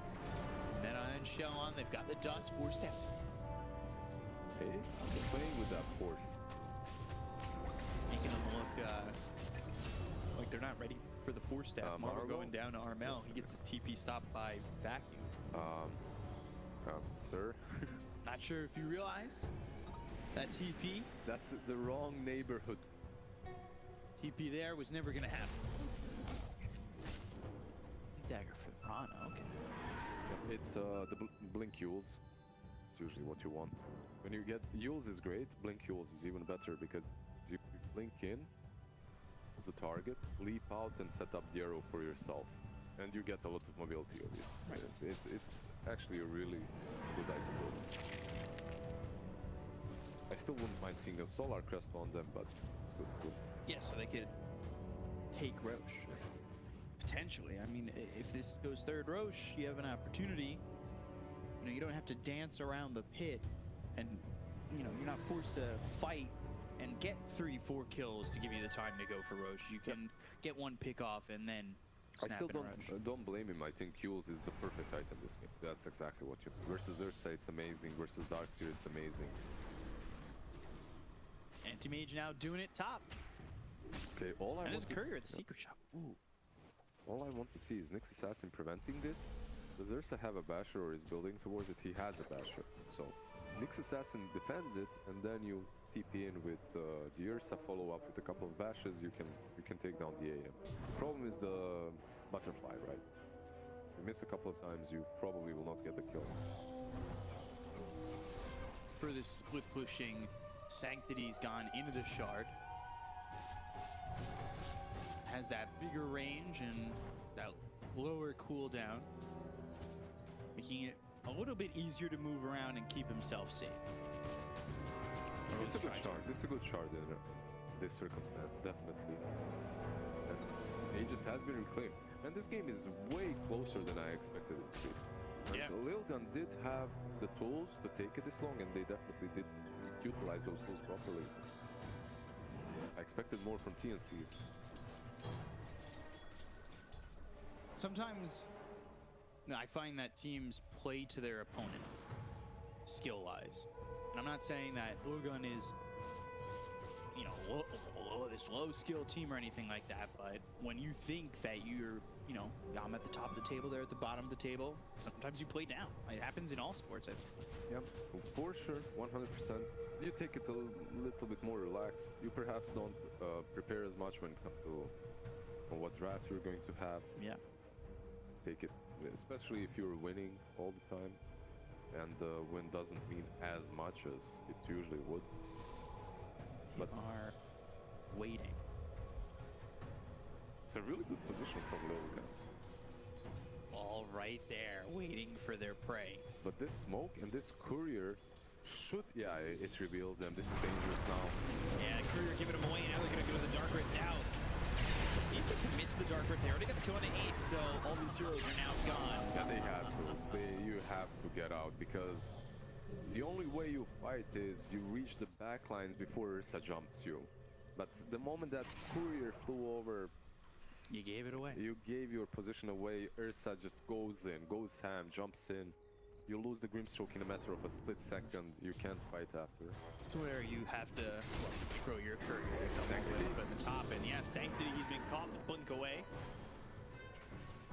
And then on Shell on, they've got the Dust, Force Step. Ace is playing with that force. Making them look like they're not ready for the Force Step. Marvel Marvel? going down to Armel. He gets his TP stopped by Vacuum. Sir, Not sure if you realize that TP that's the wrong neighborhood. TP there was never gonna happen. Dagger for the Prana, okay. It's the blink Yules. It's usually what you want. When you get Yules is great, blink Yules is even better because you blink in as a target, leap out and set up the arrow for yourself. And you get a lot of mobility of it. Right. It's actually a really good item build. I still wouldn't mind seeing a Solar Crest on them, but it's good. Yeah, so they could take Roche. Potentially. I mean, if this goes third Roche, you have an opportunity. You know, you don't have to dance around the pit and, you know, you're not forced to fight and get 3-4 kills to give you the time to go for Roche. You can get one pick off and then I snap still and rush. don't blame him. I think Yules is the perfect item this game. That's exactly what you... Versus Ursa, it's amazing. Versus Darkseer, it's amazing. Anti-Mage now doing it top. Okay, all I And want his Courier at the Secret Shop. Ooh. All I want to see is Nyx Assassin preventing this. Does Ursa have a basher or is building towards it? He has a basher. So Nyx Assassin defends it, and then you TP in with the Ursa follow up with a couple of bashes. You can take down the AM. The problem is the butterfly, right? You miss a couple of times, you probably will not get the kill. For this split pushing, Sanctity's gone into the shard. Has that bigger range and that lower cooldown, making it a little bit easier to move around and keep himself safe. It's a good shard. It's a good shard in this circumstance, definitely. And Aegis has been reclaimed. And this game is way closer than I expected it to be. Yeah. Lilgun did have the tools to take it this long, and they definitely did utilize those tools properly. I expected more from TNC. Sometimes I find that teams play to their opponent, skill-wise. And I'm not saying that Lilgun is, you know, this low-skill team or anything like that, but when you think that you're, you know, I'm at the top of the table, they're at the bottom of the table, sometimes you play down. It happens in all sports, I think. Yep, for sure, 100%. You take it a little bit more relaxed. You perhaps don't prepare as much when it comes to what draft you're going to have. Yeah. Take it, especially if you're winning all the time, and win doesn't mean as much as it usually would. But are waiting. It's a really good position from Lilgun. All right there, waiting for their prey. But this smoke and this courier should... Yeah, it's revealed them. This is dangerous now. Yeah, Courier giving him away. Now they're going to go to the Dark Rift out. Let's see if they commit to the Dark Rift. They already got the kill on the Ace, so all these heroes are now gone. Yeah, they have to. You have to get out, because the only way you fight is you reach the back lines before Ursa jumps you. But the moment that courier flew over, You gave it away. you gave your position away. Ursa just goes in, goes ham, jumps in. You lose the Grimstroke in a matter of a split second. You can't fight after. It's where you have to throw your Courier to come Sanctity. up at the top. And yeah, Sanctity, he's been caught with blink away.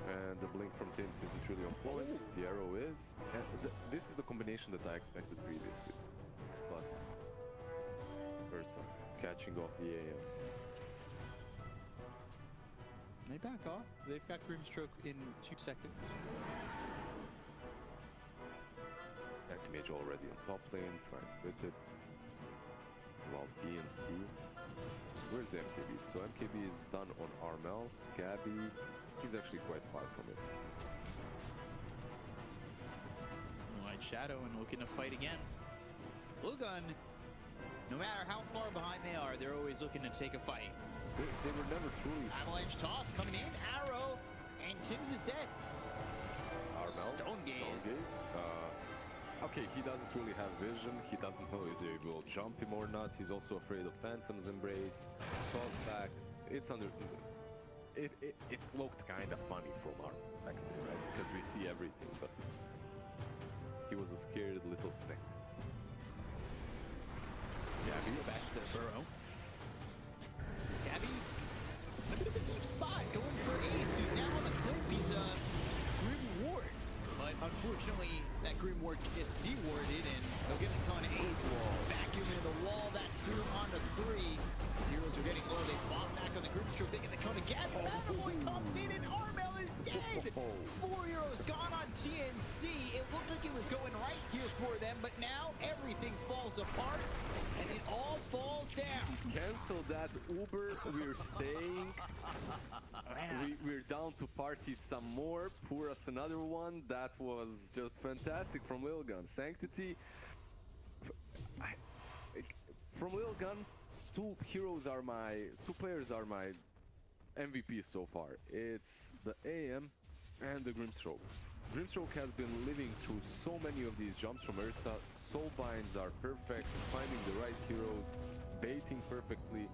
And the blink from Tims isn't really on point. The arrow is. And this is the combination that I expected previously. X plus Ursa catching off the AM. They back off. They've got Grimstroke in 2 seconds. Anti-Mage already on top lane, trying to hit it. While TNC. Where's the MKB? So MKB is done on Armel. Gabbi, he's actually quite far from it. White Shadow and looking to fight again. Lilgun, no matter how far behind they are, they're always looking to take a fight. They were never truly... Avalanche toss coming in, arrow, and Tims is dead. Armel. Stone gaze. Okay, he doesn't really have vision. He doesn't know if they will jump him or not. He's also afraid of Phantom's Embrace. Toss back. It's under. It looked kind of funny from our perspective, right? Because we see everything, but he was a scared little snake. Gabbi, go back to the burrow. Gabbi, a bit of a deep spot, going for Ace, who's now on the cliff. He's a Grim Ward, but unfortunately, that Grim Ward gets dewarded, and they'll get the con Ace. Vacuum into the wall, that's through onto 3. Zeros are getting low, they fall back on the Grim Stroke, thinking the Kona Gabbi. Boy comes in, and Armel is dead! 4 Euros gone on TNC. It looked like it was going right here for them, but now everything falls apart, and it all falls down. Cancel that Uber. We're staying. We're down to party some more. Pour us another one. That was just fantastic from Lilgun. Sanctity. From Lilgun, two players are my MVP so far. It's the AM and the Grimstroke. Grimstroke has been living through so many of these jumps from Ursa. Soul binds are perfect, finding the right heroes, baiting perfectly.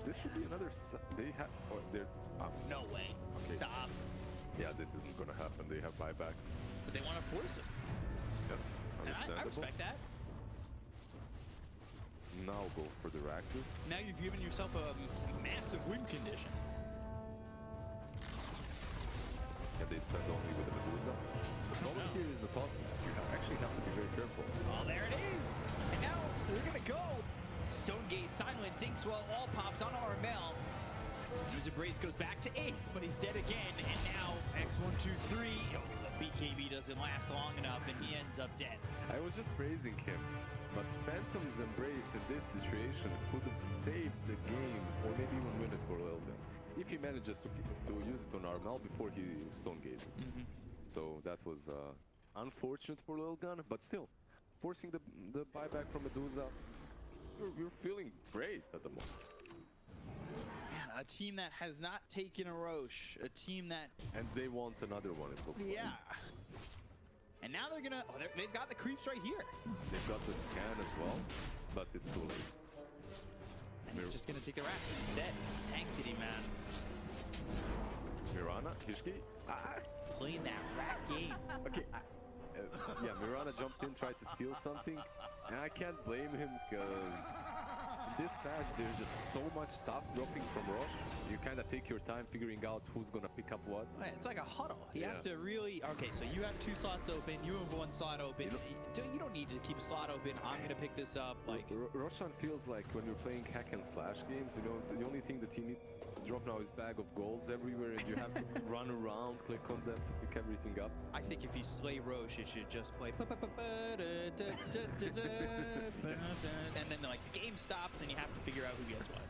This should be another. They have. Oh, they're. No way. Okay. Stop. Yeah, this isn't gonna happen. They have buybacks. But they want to force it. Yeah, And understandable. I respect that. Now go for the Raxes. Now you've given yourself a massive win condition. Can they defend only with the Medusa? The problem here is the toss back. You actually have to be very careful. Oh, there it is. And now they're going to go. Stone Gaze silence. Inkswell all pops on Armel. User Brace goes back to Ace, but he's dead again. And now x123. Oh, the BKB doesn't last long enough, and he ends up dead. I was just praising him, but Phantom's Embrace in this situation could have saved the game, or maybe even win it for Lilgun, if he manages to use it on Armel before he Stone Gazes. So that was unfortunate for Lilgun, but still, forcing the buyback from Medusa, you're feeling great at the moment. Man, a team that has not taken a Roche, a team that... And they want another one, it looks like. Yeah. And now they're gonna... Oh, they've got the creeps right here. They've got the scan as well, but it's too late. And he's just gonna take the rack instead. Sanctity, man. Mirana, Hishki. Playing that rack game. Okay. Yeah, Mirana jumped in, tried to steal something, and I can't blame him because in this patch there's just so much stuff dropping from Roche. You kind of take your time figuring out who's gonna pick up what. It's like a huddle. You have to really... Okay, so you have 2 slots open, you have 1 slot open. You don't need to keep a slot open. I'm gonna pick this up. Like Roshan feels like when you're playing hack and slash games, you know, the only thing that he needs to drop now is bag of golds everywhere, and you have to run around, click on them to pick everything up. I think if you slay Roche, it should just play and then like the game stops and you have to figure out who gets what.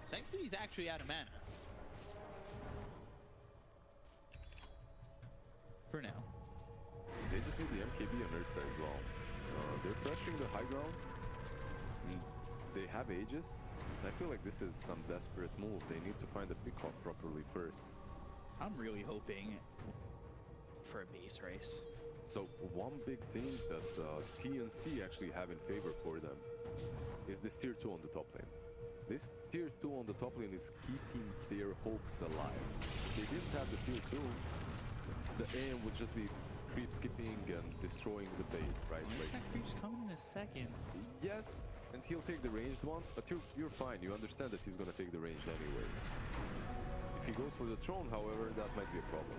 Sanctity's actually out of mana. For now. They just need the MKB on Ursa as well. They're pressuring the high ground. They have Aegis. I feel like this is some desperate move. They need to find the pickup properly first. I'm really hoping for a base race. So one big thing that TNC actually have in favor for them is this tier 2 on the top lane. This tier 2 on the top lane is keeping their hopes alive. If they didn't have the tier 2, the AM would just be creep skipping and destroying the base, right? This guy creeps coming in a second. Yes, and he'll take the ranged ones, but you're fine. You understand that he's gonna take the ranged anyway. If he goes for the throne, however, that might be a problem.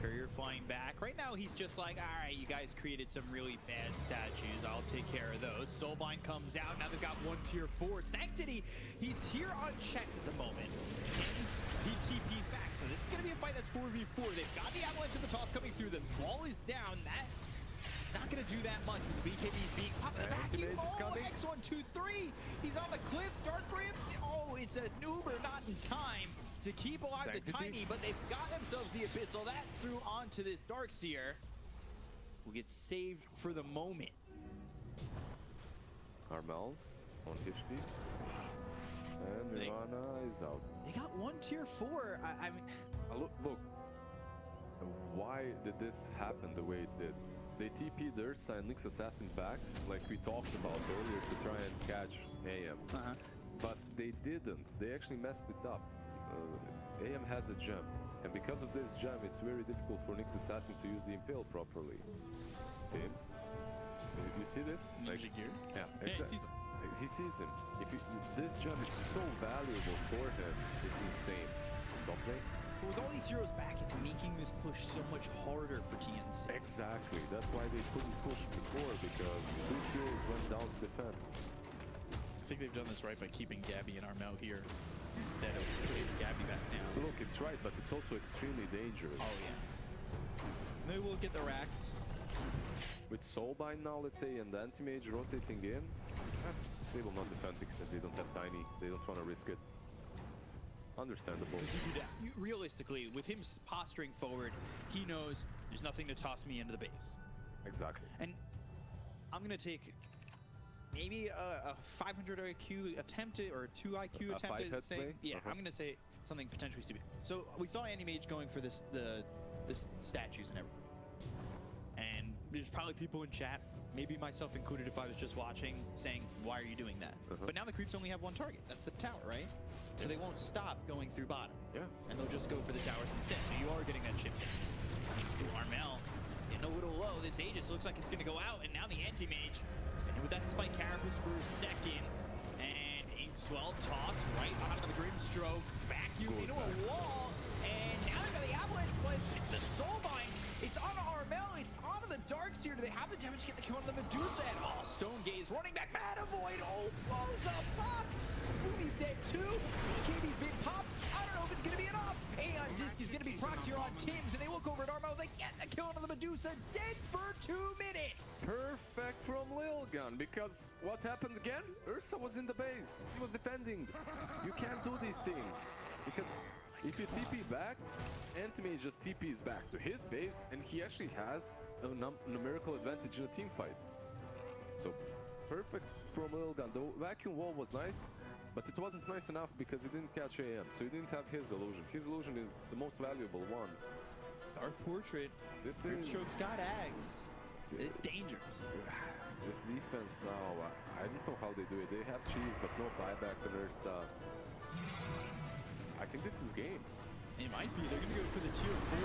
Courier flying back. Right now, he's just like, all right, you guys created some really bad statues. I'll take care of those. Soulbind comes out. Now they've got 1 tier 4. Sanctity, he's here unchecked at the moment. Tens, he TP's back. So this is going to be a fight that's 4v4. They've got the avalanche of the toss coming through. The wall is down. That not going to do that much. The BKB's being popped in the vacuum. Oh, x123. He's on the cliff. Dark Brim. Oh, it's an Uber, not in time to keep alive the Tiny, but they've got themselves the Abyssal. That's through onto this Darkseer, who gets saved for the moment. Armel on Hishki. And They- Nirvana is out. They got one tier 4. I mean, Look, why did this happen the way it did? They TP'd Ursa and Nyx Assassin back, like we talked about earlier, to try and catch AM. But they didn't. They actually messed it up. AM has a gem, and because of this gem, it's very difficult for Nyx Assassin to use the Impale properly. James, you see this? Ninja gear. Yeah, Yeah, exactly. He sees him. This gem is so valuable for him, it's insane. Don't they? But with all these heroes back, it's making this push so much harder for TNC. Exactly. That's why they couldn't push before, because 2 heroes went down to defend. I think they've done this right by keeping Gabbi and Armel here instead of putting Gabbi back down. Look, it's right, but it's also extremely dangerous. Oh, yeah. Maybe we'll get the racks. With Soulbind now, let's say, and the Anti-Mage rotating in, they will not defend because they don't have Tiny. They don't want to risk it. Understandable. Because realistically, with him posturing forward, he knows there's nothing to toss me into the base. Exactly. And I'm going to take maybe a 500 IQ attempt or 2 IQ A attempt five-head at saying, play? yeah, I'm going to say something potentially stupid. So we saw Anti-Mage going for the statues and everything. And there's probably people in chat, maybe myself included if I was just watching, saying, why are you doing that? But now the creeps only have one target. That's the tower, right? So they won't stop going through bottom. Yeah. And they'll just go for the towers instead. So you are getting that chip in. Ooh, Armel getting a little low. This Aegis looks like it's going to go out. And now the Anti-Mage is going to hit with that Spike Carapace for a second. And Inkswell toss right out of the Grimstroke. Vacuum into a wall. And now they've got the Avalanche play. The Soulbind. It's on Armel. It's onto the Darkseer. Do they have the damage to get the kill on the Medusa? And Stone Gaze running back. Mana Void. Oh, blows up. Fuck. Boomy's dead too. KD's been popped. I don't know if it's going to be enough. Aeon Disc is going to be procced here on Tim's, and they look over at Armo. They get the kill on the Medusa. Dead for 2 minutes. Perfect from Lilgun, because what happened again? Ursa was in the base. He was defending. You can't do these things. Because if you TP back, Anti-Mage just TPs back to his base, and he actually has a numerical advantage in a team fight. So, perfect from Lilgun. The vacuum wall was nice, but it wasn't nice enough because it didn't catch AM, so he didn't have his illusion. His illusion is the most valuable one. Our portrait. This is... Choke Scott Ags. It's dangerous. This defense now, I don't know how they do it. They have cheese, but no buyback on Ursa. I think this is game. It might be. They're going to go for the tier 4.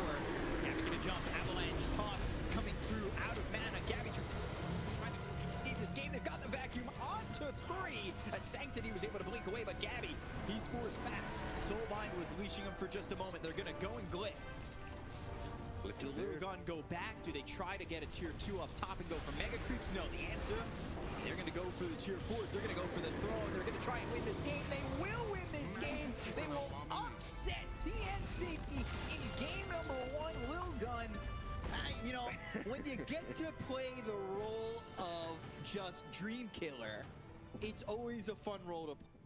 Gabbi going to jump. Avalanche toss coming through out of mana. Gabbi trying to save this game. They've got the vacuum onto 3. A Sanctity was able to blink away, but Gabbi, he scores back. Soulbind was leashing him for just a moment. They're going to go and glit. Do Lilgun go back? Do they try to get a tier 2 up top and go for Mega Creeps? No, the answer, they're going to go for the tier 4s. They're going to go for the throw. They're going to try and win this game. They will win this game. They will upset TNC in game number 1. Lilgun, you know, when you get to play the role of just Dream Killer, it's always a fun role to play.